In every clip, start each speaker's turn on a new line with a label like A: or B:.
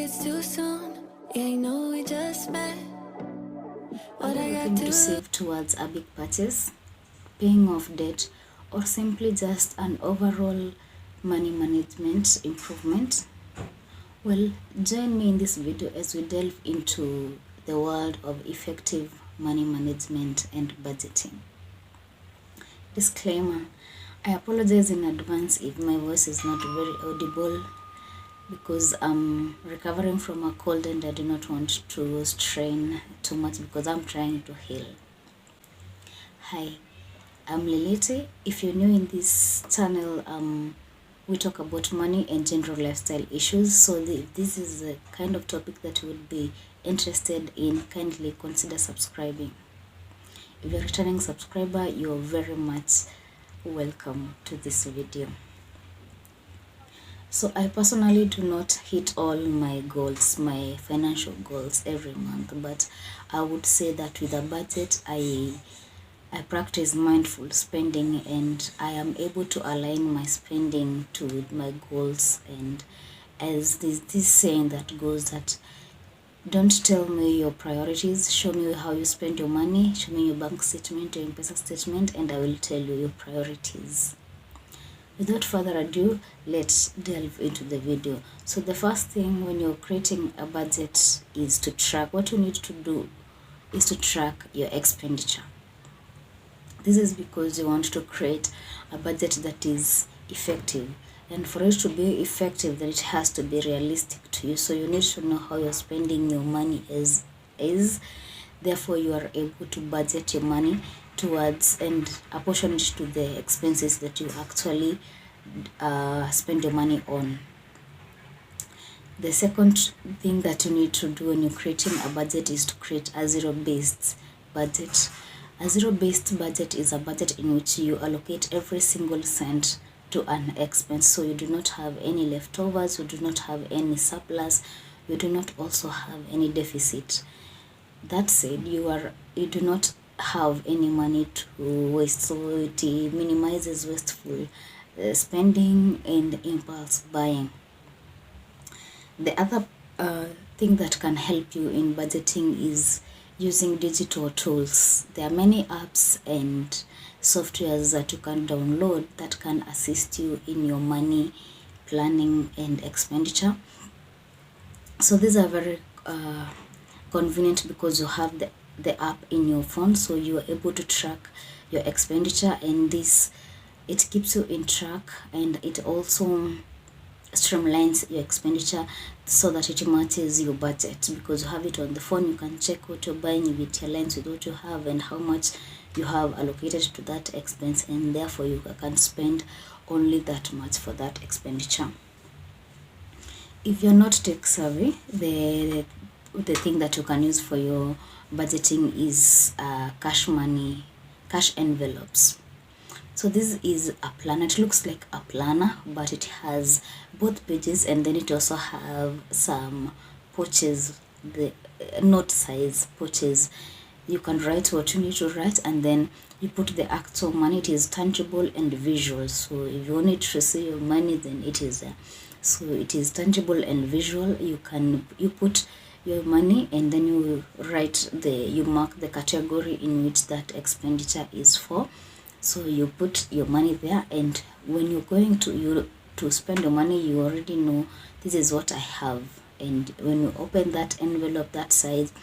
A: it's too soon. Yeah, I know we just met.
B: Are you looking to save towards a big purchase, paying off debt, or simply just an overall money management improvement? Well, join me in this video as we delve into the world of effective money management and budgeting. Disclaimer: I apologize in advance if my voice is not very audible because I'm recovering from a cold and I do not want to strain too much because I'm trying to heal. Hi, I'm Leleti. If you're new in this channel, we talk about money and general lifestyle issues. So this is the kind of topic that you would be interested in. Kindly consider subscribing. If you're a returning subscriber, you're very much welcome to this video. So I personally do not hit all my goals, my financial goals every month, but I would say that with a budget, I practice mindful spending and I am able to align my spending to my goals. And as this saying that goes that don't tell me your priorities, show me how you spend your money, show me your bank statement, your M-Pesa statement, and I will tell you your priorities. Without further ado, let's delve into the video. So the first thing when you're creating a budget is to track. What you need to do is to track your expenditure. This is because you want to create a budget that is effective. And for it to be effective, then it has to be realistic to you. So you need to know how you're spending your money is. Therefore, you are able to budget your money towards and apportion it to the expenses that you actually spend your money on. The second thing that you need to do when you're creating a budget is to create a zero-based budget. A zero-based budget is a budget in which you allocate every single cent to an expense. So you do not have any leftovers, you do not have any surplus, you do not also have any deficit. That said, you do not have any money to waste, so it minimizes wasteful spending and impulse buying. The other thing that can help you in budgeting is using digital tools. There are many apps and softwares that you can download that can assist you in your money planning and expenditure. So these are very convenient because you have the app in your phone, so you are able to track your expenditure, and it keeps you in track, and it also streamlines your expenditure so that it matches your budget. Because you have it on the phone, you can check what you're buying, if it aligns with what you have and how much you have allocated to that expense, and therefore you can spend only that much for that expenditure. If you're not tech savvy, the thing that you can use for your budgeting is cash envelopes. So this is a planner. It looks like a planner, but it has both pages, and then it also have some pouches, the note size pouches. You can write what you need to write, and then you put the actual money. It is tangible and visual. So if you want to see your money, then it is there. So it is tangible and visual. You put your money, and then you mark the category in which that expenditure is for. So you put your money there, and when you're going to spend your money, you already know this is what I have. And when you open that envelope, that size,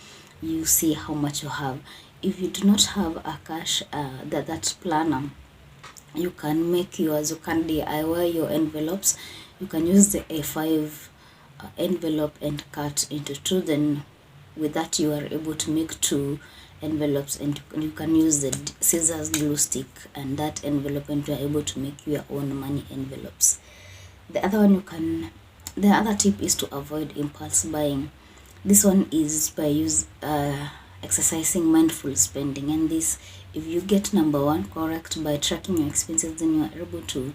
B: you see how much you have. If you do not have a cash that planner, you can make yours. You can DIY your envelopes. You can use the A5 envelope and cut into two. Then with that, you are able to make two envelopes, and you can use the scissors glue stick and that envelope, and you are able to make your own money envelopes. The other tip is to avoid impulse buying. This one is by exercising mindful spending, and this, if you get number one correct by tracking your expenses, then you are able to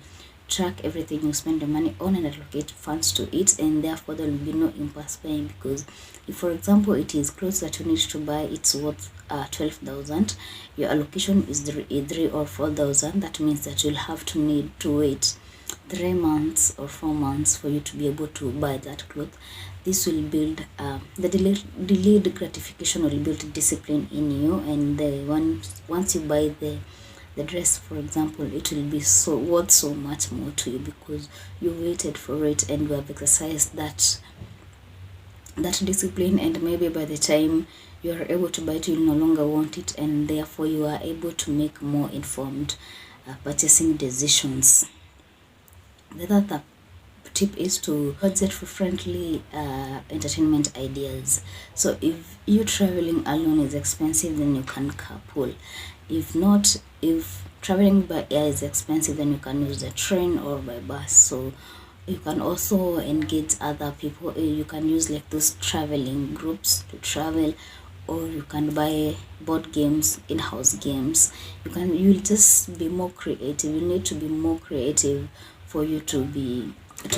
B: track everything you spend the money on and allocate funds to it, and therefore there will be no impulse buying. Because if, for example, it is clothes that you need to buy, it's worth 12,000, your allocation is 3 or 4,000, that means that you'll have to need to wait 3 months or 4 months for you to be able to buy that cloth. This will build the delayed gratification will build discipline in you, and once you buy the dress, for example, it will be so worth so much more to you because you waited for it and you have exercised that discipline, and maybe by the time you are able to buy it, you no longer want it, and therefore you are able to make more informed purchasing decisions. The other tip is to budget for friendly entertainment ideas. So if you traveling alone is expensive, then you can carpool. If not, if traveling by air is expensive, then you can use the train or by bus. So you can also engage other people. You can use like those traveling groups to travel, or you can buy board games, in-house games. You'll just be more creative. You need to be more creative for you to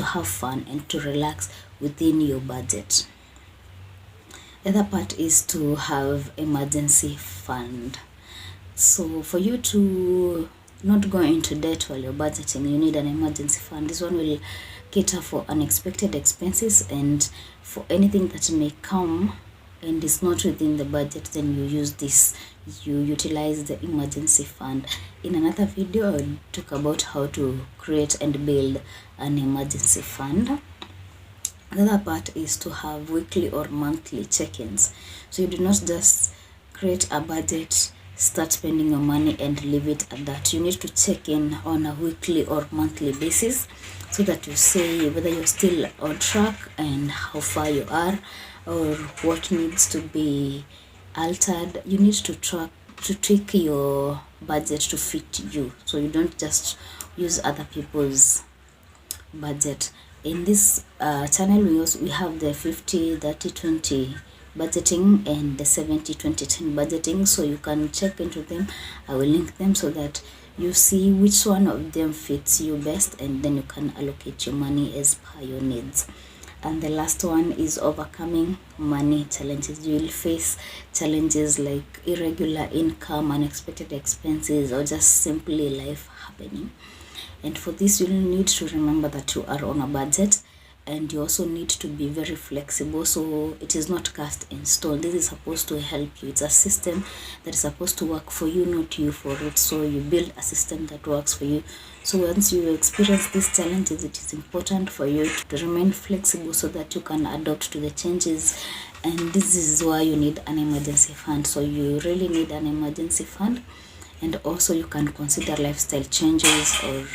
B: have fun and to relax within your budget. The other part is to have emergency fund. So for you to not go into debt while you're budgeting, you need an emergency fund. This one will cater for unexpected expenses and for anything that may come and is not within the budget. Then you use this, you utilize the emergency fund. In another video, I'll talk about how to create and build an emergency fund. The other part is to have weekly or monthly check-ins. So you do not just create a budget, start spending your money and leave it at that. You need to check in on a weekly or monthly basis so that you say whether you're still on track and how far you are, or what needs to be altered. You need to tweak your budget to fit you, so you don't just use other people's budget. In this channel, we have the 50-30-20 budgeting and the 70-20-10 budgeting, so you can check into them. I will link them so that you see which one of them fits you best, and then you can allocate your money as per your needs. And the last one is overcoming money challenges. You will face challenges like irregular income, unexpected expenses, or just simply life happening. And for this, you need to remember that you are on a budget, and you also need to be very flexible. So it is not cast in stone. This is supposed to help you. It's a system that is supposed to work for you, not you for it. So you build a system that works for you. So once you experience these challenges, it is important for you to remain flexible so that you can adapt to the changes. And this is why you need an emergency fund. So you really need an emergency fund. And also you can consider lifestyle changes or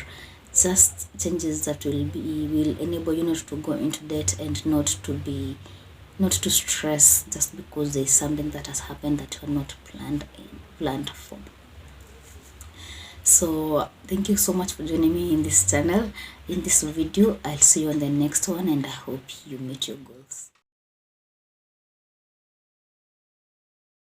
B: just changes that will enable you not to go into debt and not to stress just because there is something that has happened that you are not planned for. So thank you so much for joining me in this channel, in this video. I'll see you on the next one, and I hope you meet your goals.